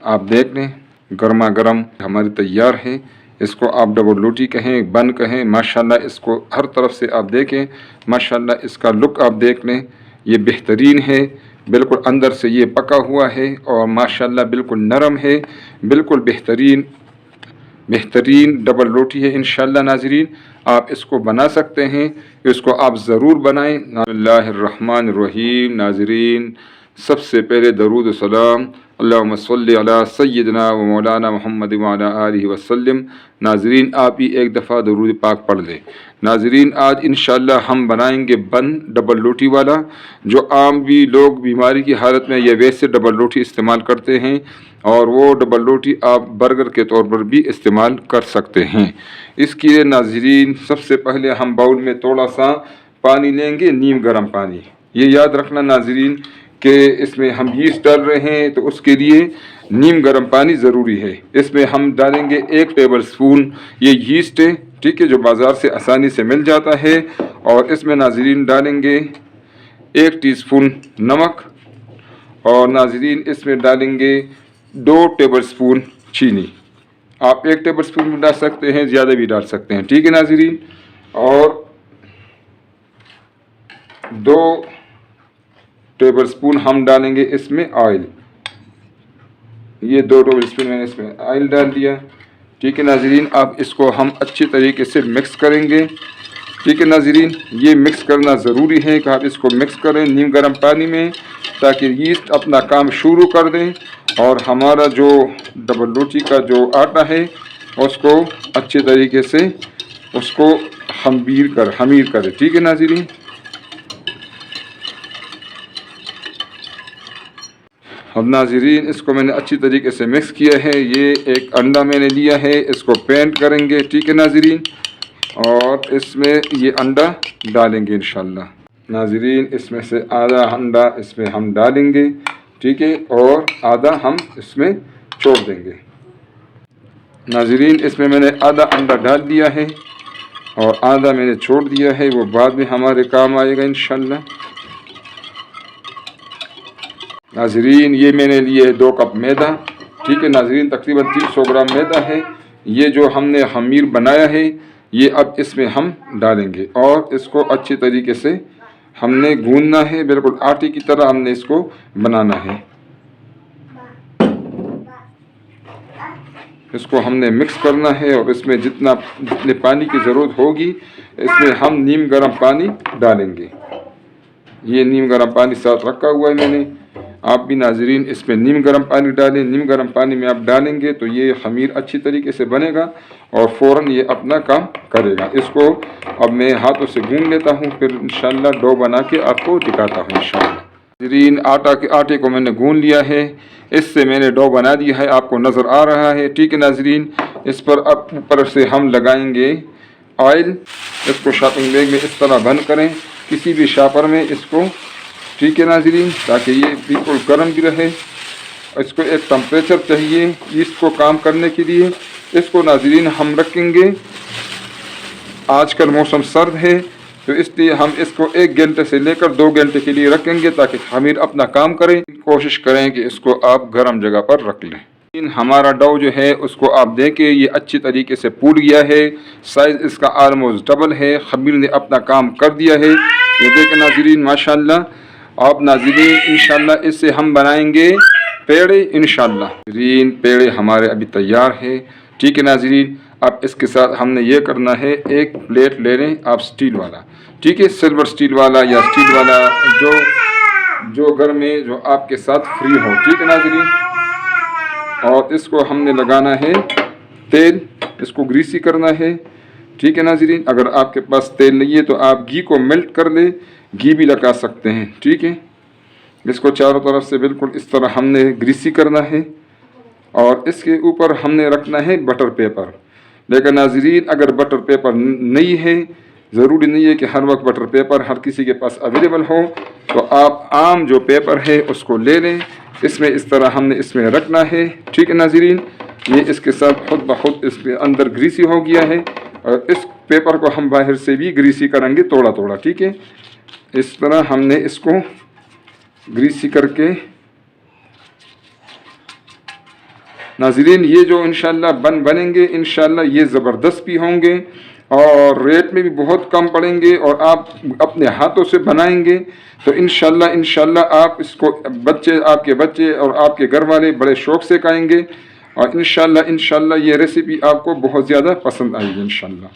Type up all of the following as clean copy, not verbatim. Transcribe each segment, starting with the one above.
आप देख लें, गर्मा गर्म हमारी तैयार है। इसको आप डबल रोटी कहें, बन कहें, माशाल्लाह इसको हर तरफ से आप देखें, माशाल्लाह इसका लुक आप देख लें, ये बेहतरीन है, बिल्कुल अंदर से ये पका हुआ है और माशाल्लाह बिल्कुल नरम है, बिल्कुल बेहतरीन डबल रोटी है। इंशाअल्लाह नाज़रीन आप इसको बना सकते हैं, इसको आप ज़रूर बनाएं। बिस्मिल्लाहिर्रहमानिर्रहीम। नाज़रीन सबसे पहले दरूद सलाम अल्लाहुम्मा सल्लि अला सय्यिदना व मौलाना मुहम्मद व अला आलिहि वसल्लम। नाज़रीन आप ही एक दफ़ा दरूद पाक पढ़ लें। नाज़रीन आज इंशाअल्लाह हम बनाएंगे बन डबल रोटी वाला, जो आम भी लोग बीमारी की हालत में या वैसे डबल रोटी इस्तेमाल करते हैं, और वो डबल रोटी आप बर्गर के तौर पर भी इस्तेमाल कर सकते हैं। इसके लिए नाज़रीन सबसे पहले हम बाउल में थोड़ा सा पानी लेंगे, नीम गर्म पानी। ये याद रखना नाज़रीन कि इसमें हम यीस्ट डाल रहे हैं, तो उसके लिए नीम गर्म पानी ज़रूरी है। इसमें हम डालेंगे 1 टेबल स्पून ये यीस्ट है, ठीक है, जो बाज़ार से आसानी से मिल जाता है। और इसमें नाज़रीन डालेंगे 1 टीस्पून नमक, और नाज़रीन इसमें डालेंगे 2 टेबल स्पून चीनी। आप 1 टेबल स्पून भी डाल सकते हैं, ज़्यादा भी डाल सकते हैं, ठीक है नाज़रीन। और 2 टेबल स्पून हम डालेंगे इसमें ऑयल। ये 2 टेबल स्पून मैंने इसमें ऑयल डाल दिया, ठीक है नाज़रीन। अब इसको हम अच्छी तरीके से मिक्स करेंगे, ठीक है नाज़रीन। ये मिक्स करना ज़रूरी है कि आप इसको मिक्स करें नीम गर्म पानी में, ताकि यीस्ट अपना काम शुरू कर दें और हमारा जो डबल रोटी का जो आटा है उसको अच्छे तरीके से उसको खमीर करें, ठीक है नाज़रीन। अब नाज़रीन इसको मैंने अच्छी तरीके से मिक्स किया है। ये एक अंडा मैंने लिया है, इसको पेंट करेंगे, ठीक है नाज़रीन। और इसमें ये अंडा डालेंगे इंशाअल्लाह। नाज़रीन इसमें से आधा अंडा इसमें हम डालेंगे, ठीक है, और आधा हम इसमें छोड़ देंगे। नाज़रीन इसमें मैंने आधा अंडा डाल दिया है और आधा मैंने छोड़ दिया है, वो बाद में हमारे काम आएगा इंशाअल्लाह। नाज़रीन ये मैंने लिए 2 कप मैदा, ठीक है नाज़रीन, तकरीबन 300 ग्राम मैदा है। ये जो हमने खमीर बनाया है ये अब इसमें हम डालेंगे और इसको अच्छी तरीके से हमने गूंदना है, बिल्कुल आटे की तरह हमने इसको बनाना है। इसको हमने मिक्स करना है और इसमें जितने पानी की ज़रूरत होगी इसमें हम नीम गर्म पानी डालेंगे। ये नीम गर्म पानी साथ रखा हुआ है मैंने, आप भी नाज़रीन इसमें नीम गर्म पानी डालें। नीम गर्म पानी में आप डालेंगे तो ये खमीर अच्छी तरीके से बनेगा और फ़ौरन ये अपना काम करेगा। इसको अब मैं हाथों से गूंद लेता हूँ, फिर इंशाअल्लाह डो बना के आपको दिखाता हूँ इंशाअल्लाह। नाज़रीन आटे को मैंने गूंद लिया है, इससे मैंने डो बना दिया है, आपको नज़र आ रहा है, ठीक है नाज़रीन। इस पर अब ऊपर से हम लगाएंगे ऑयल। इसको शॉपिंग बैग में इस तरह बंद करें, किसी भी शापर में इसको, ठीक है नाज़रीन, ताकि ये बिल्कुल गर्म भी रहे। इसको एक टेम्परेचर चाहिए इसको काम करने के लिए। इसको नाज़रीन हम रखेंगे, आजकल मौसम सर्द है तो इसलिए हम इसको 1 घंटे से लेकर 2 घंटे के लिए रखेंगे, ताकि खमीर अपना काम करे। कोशिश करें कि इसको आप गर्म जगह पर रख लें। हमारा डो जो है उसको आप देखें, ये अच्छी तरीके से फूल गया है, साइज़ इसका ऑलमोस्ट डबल है, खमीर ने अपना काम कर दिया है। ये देखें नाज़रीन माशाल्लाह। आप नाज़रीन इंशाअल्लाह इससे हम बनाएंगे पेड़े इंशाअल्लाह। नाज़रीन पेड़े हमारे अभी तैयार है, ठीक है नाज़रीन। अब इसके साथ हमने ये करना है, एक प्लेट ले लें आप स्टील वाला, ठीक है, सिल्वर स्टील वाला या स्टील वाला जो घर में जो आपके साथ फ्री हो, ठीक है नाज़रीन। और इसको हमने लगाना है तेल, इसको ग्रीसी करना है, ठीक है नाज़रीन। अगर आपके पास तेल नहीं है तो आप घी को मेल्ट कर ले, घी भी लगा सकते हैं, ठीक है। इसको चारों तरफ से बिल्कुल इस तरह हमने ग्रीसी करना है और इसके ऊपर हमने रखना है बटर पेपर। लेकिन नाज़रीन अगर बटर पेपर नहीं है, ज़रूरी नहीं है कि हर वक्त बटर पेपर हर किसी के पास अवेलेबल हो, तो आप आम जो पेपर है उसको ले लें। इसमें इस तरह हमने इसमें रखना है, ठीक है नाज़रीन। ये इसके साथ खुद ब खुद इसके अंदर ग्रीसी हो गया है और इस पेपर को हम बाहर से भी ग्रीसी करेंगे थोड़ा थोड़ा, ठीक है। इस तरह हमने इसको ग्रीसी करके नाज़रीन ये जो इंशाल्लाह बनेंगे इंशाल्लाह ये ज़बरदस्त भी होंगे और रेट में भी बहुत कम पड़ेंगे, और आप अपने हाथों से बनाएंगे तो इंशाल्लाह आप इसको आपके बच्चे और आपके घर वाले बड़े शौक़ से खाएंगे, और इंशाल्लाह ये रेसिपी आपको बहुत ज़्यादा पसंद आएगी इंशाल्लाह।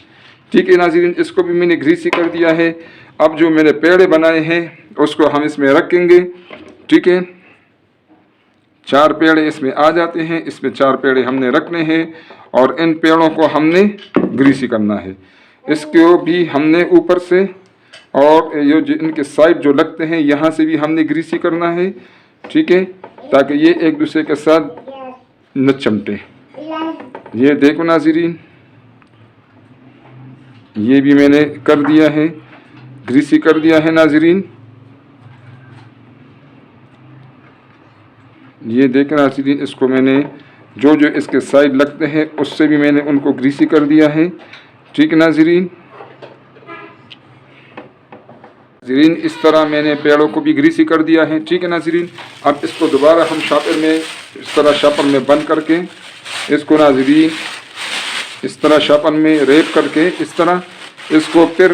ठीक है नाज़रीन, इसको भी मैंने ग्रीसी कर दिया है। अब जो मैंने पेड़े बनाए हैं उसको हम इसमें रखेंगे। ठीक है, 4 पेड़े इसमें आ जाते हैं, इसमें 4 पेड़े हमने रखने हैं और इन पेड़ों को हमने ग्रीसी करना है। इसको भी हमने ऊपर से और ये जो इनके साइड जो लगते हैं यहाँ से भी हमने ग्रीसी करना है। ठीक है, ताकि ये एक दूसरे के साथ न चमटे। ये देखो नाज़रीन, ये भी मैंने कर दिया है, ग्रीसी कर दिया है नाज़रीन। ये देखें नाज़रीन, इसको मैंने जो इसके साइड लगते हैं उससे भी मैंने उनको ग्रीसी कर दिया है। ठीक है नाज़रीन, इस तरह मैंने पेड़ों को भी ग्रीसी कर दिया है। ठीक है नाज़रीन, अब इसको दोबारा हम शापर में इस तरह शापर में बंद करके इसको नाज़रीन इस तरह शापर में रेप करके इस तरह इसको फिर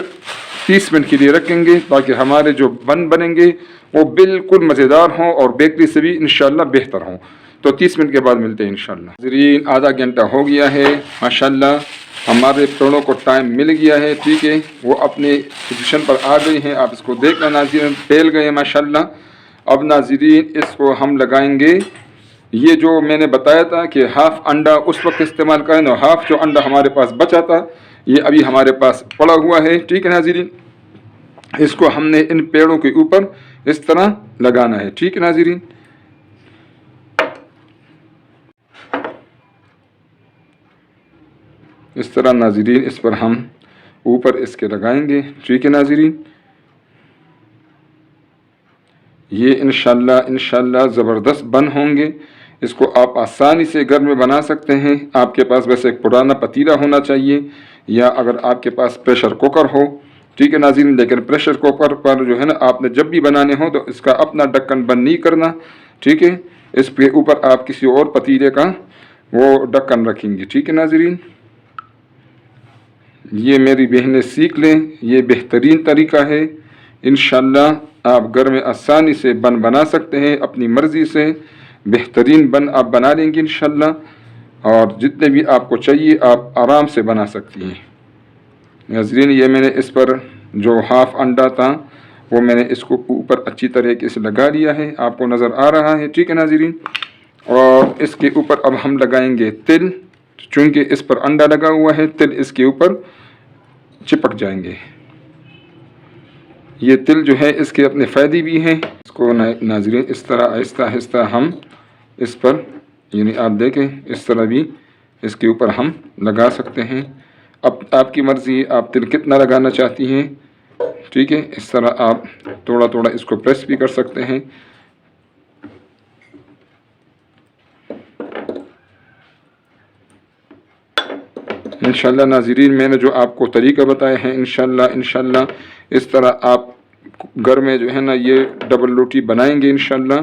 30 मिनट के लिए रखेंगे, ताकि हमारे जो बनेंगे वो बिल्कुल मज़ेदार हों और बेकरी से भी इंशाल्लाह बेहतर हों। तो 30 मिनट के बाद मिलते हैं इंशाल्लाह। नाज़रीन आधा घंटा हो गया है, माशाल्लाह हमारे पेड़ों को टाइम मिल गया है। ठीक है, वो अपने पोजीशन पर आ गई हैं। आप इसको देखना नाज़रीन, फैल गए माशाल्लाह। अब नाज़रीन इसको हम लगाएंगे, ये जो मैंने बताया था कि हाफ़ अंडा उस वक्त इस्तेमाल करें और हाफ़ जो अंडा हमारे पास बचा था ये अभी हमारे पास पड़ा हुआ है। ठीक है नाज़रीन, इसको हमने इन पेड़ों के ऊपर इस तरह लगाना है। ठीक है नाज़रीन, इस तरह नाज़रीन इस पर हम ऊपर इसके लगाएंगे। ठीक है नाज़रीन, ये इंशाल्लाह ज़बरदस्त बन होंगे। इसको आप आसानी से घर में बना सकते हैं। आपके पास वैसे एक पुराना पतीला होना चाहिए, या अगर आपके पास प्रेशर कुकर हो। ठीक है नाज़रीन, लेकिन प्रेशर कुकर पर जो है ना, आपने जब भी बनाने हो तो इसका अपना ढक्कन बंद नहीं करना। ठीक है, इसके ऊपर आप किसी और पतीले का वो ढक्कन रखेंगे। ठीक है नाज़रीन, ये मेरी बहनें सीख लें, ये बेहतरीन तरीका है। इंशाल्लाह आप घर में आसानी से बना सकते हैं, अपनी मर्ज़ी से बेहतरीन आप बना लेंगे इंशाल्लाह, और जितने भी आपको चाहिए आप आराम से बना सकती हैं। नाज़रीन ये मैंने इस पर जो हाफ़ अंडा था वो मैंने इसको ऊपर अच्छी तरीके से लगा लिया है, आपको नज़र आ रहा है। ठीक है नाज़रीन, और इसके ऊपर अब हम लगाएंगे तिल। चूँकि इस पर अंडा लगा हुआ है, तिल इसके ऊपर चिपक जाएंगे। ये तिल जो है इसके अपने फ़ायदे भी हैं। इसको नाज़रीन इस तरह आहिस्ता आहिस्ता हम इस पर, यानी आप देखें इस तरह भी इसके ऊपर हम लगा सकते हैं। अब आपकी मर्ज़ी, आप तिल कितना लगाना चाहती हैं। ठीक है, इस तरह आप थोड़ा थोड़ा इसको प्रेस भी कर सकते हैं। इंशाल्लाह नाज़रीन मैंने जो आपको तरीका बताया है इंशाल्लाह इस तरह आप घर में जो है ना ये डबल रोटी बनाएंगे इंशाल्लाह,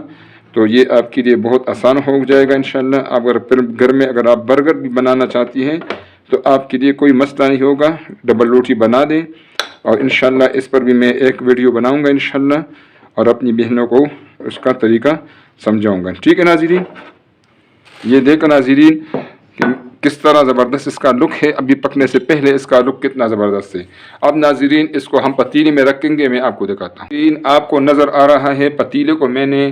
तो ये आपके लिए बहुत आसान हो जाएगा इंशाल्लाह। अगर फिर घर में अगर आप बर्गर भी बनाना चाहती हैं तो आपके लिए कोई मसला नहीं होगा, डबल रोटी बना दें। और इंशाल्लाह इस पर भी मैं एक वीडियो बनाऊंगा इंशाल्लाह, और अपनी बहनों को उसका तरीका समझाऊंगा। ठीक है नाज़रीन, ये देखो नाज़रीन कि किस तरह ज़बरदस्त इसका लुक है। अभी पकने से पहले इसका लुक कितना ज़बरदस्त है। अब नाज़रीन इसको हम पतीले में रखेंगे, मैं आपको दिखाता हूँ। आपको नज़र आ रहा है पतीले को मैंने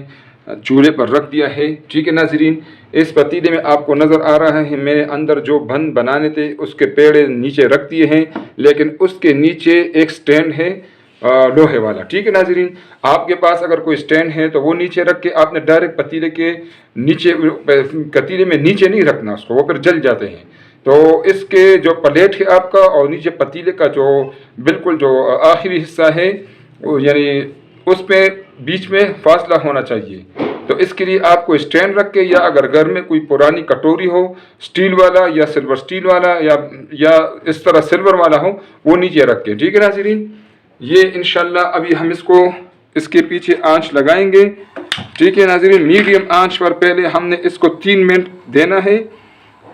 चूल्हे पर रख दिया है। ठीक है नाज़रीन, इस पतीले में आपको नज़र आ रहा है मैंने अंदर जो बनाने थे उसके पेड़े नीचे रख दिए हैं, लेकिन उसके नीचे एक स्टैंड है लोहे वाला। ठीक है नाज़रीन, आपके पास अगर कोई स्टैंड है तो वो नीचे रख के आपने डायरेक्ट पतीले के नीचे, पतीले में नीचे नहीं रखना उसको, वो फिर जल जाते हैं। तो इसके जो प्लेट है आपका और नीचे पतीले का जो बिल्कुल जो आखिरी हिस्सा है यानी उस पे बीच में फासला होना चाहिए। तो इसके लिए आपको स्टैंड रख के, या अगर घर में कोई पुरानी कटोरी हो स्टील वाला या सिल्वर स्टील वाला या इस तरह सिल्वर वाला हो, वो नीचे रख के। ठीक है नाज़रीन, ये इंशाल्लाह अभी हम इसको इसके पीछे आंच लगाएंगे। ठीक है नाज़रीन, मीडियम आंच पर पहले हमने इसको 3 मिनट देना है,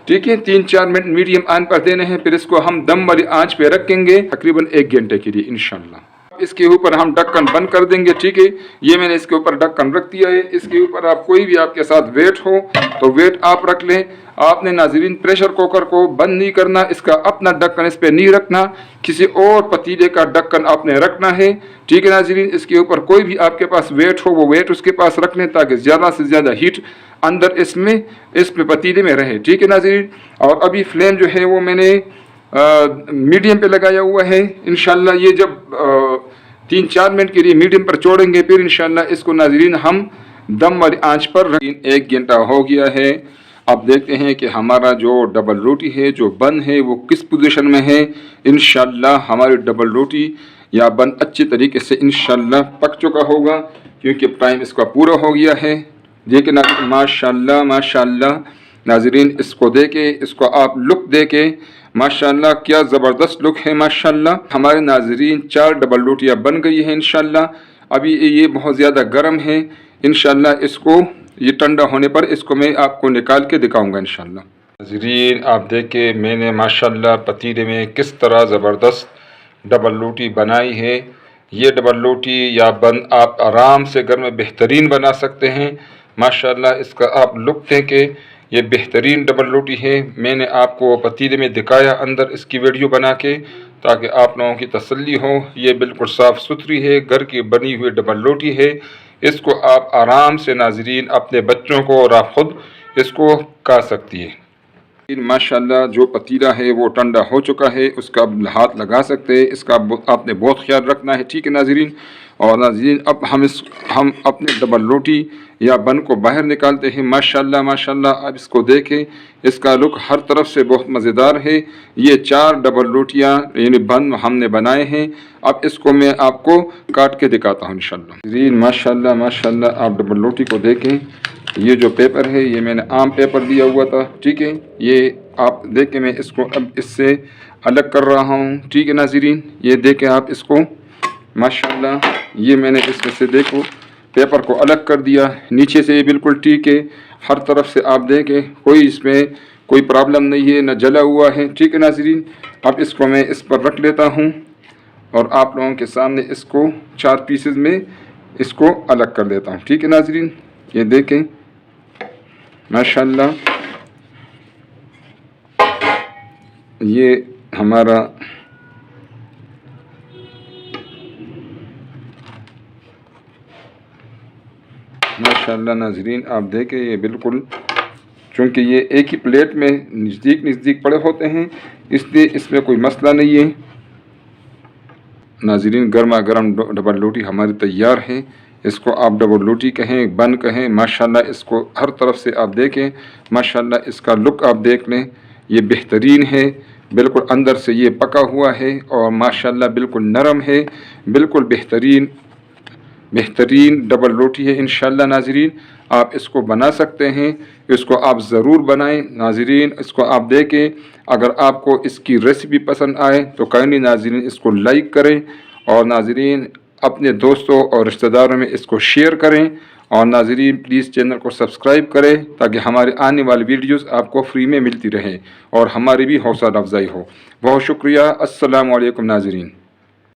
ठीक है, 3-4 मिनट मीडियम आंच पर देने हैं, फिर इसको हम दम वाली आंच पे रखेंगे तकरीबन 1 घंटे के लिए इंशाल्लाह। इसके ऊपर हम ढक्कन बंद कर देंगे, ठीक है। ये मैंने इसके ऊपर ढक्कन रख दिया है। इसके ऊपर आप कोई भी आपके साथ वेट हो तो वेट आप रख लें। आपने नाज़रीन प्रेशर कुकर को बंद नहीं करना, इसका अपना ढक्कन इस पर नहीं रखना, किसी और पतीले का ढक्कन आपने रखना है, ठीक है नाज़रीन। इसके ऊपर कोई भी आपके पास वेट हो वो वेट उसके पास रख लें ताकि ज़्यादा से ज़्यादा हीट अंदर इसमें पतीले में रहे, ठीक है नाज़रीन। और अभी फ्लेम जो है वो मैंने मीडियम पे लगाया हुआ है। इंशाल्लाह ये जब 3-4 मिनट के लिए मीडियम पर छोड़ेंगे, फिर इंशाल्लाह इसको नाज़रीन हम दम वाली आंच पर 1 घंटा हो गया है। अब देखते हैं कि हमारा जो डबल रोटी है जो बन है वो किस पोजीशन में है। इंशाल्लाह हमारी डबल रोटी या बन अच्छी तरीके से इंशाल्लाह पक चुका होगा क्योंकि टाइम इसका पूरा हो गया है। देखिए ना, माशाल्लाह माशाल्लाह नाज़रीन, इसको देके इसको आप लुक देके माशाल्लाह क्या ज़बरदस्त लुक है माशाल्लाह। हमारे नाज़रीन 4 डबल रोटियां बन गई हैं इंशाल्लाह। अभी ये बहुत ज़्यादा गर्म है, इंशाल्लाह इसको ये ठंडा होने पर इसको मैं आपको निकाल के दिखाऊंगा इंशाल्लाह। नाज़रीन आप देखें मैंने माशाल्लाह पतीले में किस तरह ज़बरदस्त डबल रोटी बनाई है। ये डबल रोटी या बन आप आराम से घर में बेहतरीन बना सकते हैं माशाल्लाह। इसका आप लुक देखें, ये बेहतरीन डबल रोटी है। मैंने आपको पतीले में दिखाया अंदर इसकी वीडियो बना के ताकि आप लोगों की तसल्ली हो। ये बिल्कुल साफ़ सुथरी है, घर की बनी हुई डबल रोटी है। इसको आप आराम से नाज़रीन अपने बच्चों को और आप ख़ुद इसको खा सकती है। माशाल्लाह जो पतीला है वो ठंडा हो चुका है, उसका हाथ लगा सकते हैं। इसका आपने बहुत ख्याल रखना है, ठीक है नाज़रीन। और नाज़रीन अब हम अपने डबल रोटी या बन को बाहर निकालते हैं। माशाल्लाह माशाल्लाह अब इसको देखें, इसका लुक हर तरफ से बहुत मज़ेदार है। ये 4 डबल रोटियां यानी बन हमने बनाए हैं। अब इसको मैं आपको काट के दिखाता हूँ इंशाल्लाह। नाज़रीन माशाल्लाह माशाल्लाह आप डबल रोटी को देखें, ये जो पेपर है ये मैंने आम पेपर दिया हुआ था, ठीक है। ये आप देखें मैं इसको अब इससे अलग कर रहा हूँ, ठीक है नाज़रीन। ये देखें आप इसको माशाल्लाह, ये मैंने इसमें से देखो पेपर को अलग कर दिया। नीचे से ये बिल्कुल ठीक है, हर तरफ से आप देखें कोई इसमें कोई प्रॉब्लम नहीं है, न जला हुआ है, ठीक है नाज़रीन। अब इसको मैं इस पर रख लेता हूँ और आप लोगों के सामने इसको 4 पीसेस में इसको अलग कर देता हूँ, ठीक है नाज़रीन। ये देखें माशाल्लाह ये हमारा माशाल्लाह नाज़रीन आप देखें ये बिल्कुल, चूँकि ये एक ही प्लेट में नज़दीक पड़े होते हैं इसलिए इसमें कोई मसला नहीं है। नाज़रीन गर्मा गर्म डबल रोटी हमारी तैयार है। इसको आप डबल रोटी कहें बन कहें, माशाल्लाह इसको हर तरफ से आप देखें माशाल्लाह इसका लुक आप देख लें, ये बेहतरीन है, बिल्कुल अंदर से ये पका हुआ है और माशाल्लाह बिल्कुल नरम है, बिल्कुल बेहतरीन डबल रोटी है। इंशाल्लाह नाज़रीन आप इसको बना सकते हैं, इसको आप ज़रूर बनाएं नाज़रीन। इसको आप देखें, अगर आपको इसकी रेसिपी पसंद आए तो काइंडली नाज़रीन इसको लाइक करें और नाज़रीन अपने दोस्तों और रिश्तेदारों में इसको शेयर करें और नाज़रीन प्लीज़ चैनल को सब्सक्राइब करें ताकि हमारे आने वाली वीडियोस आपको फ्री में मिलती रहे और हमारी भी हौसला अफजाई हो। बहुत शुक्रिया। अस्सलामु अलैकुम नाज़रीन।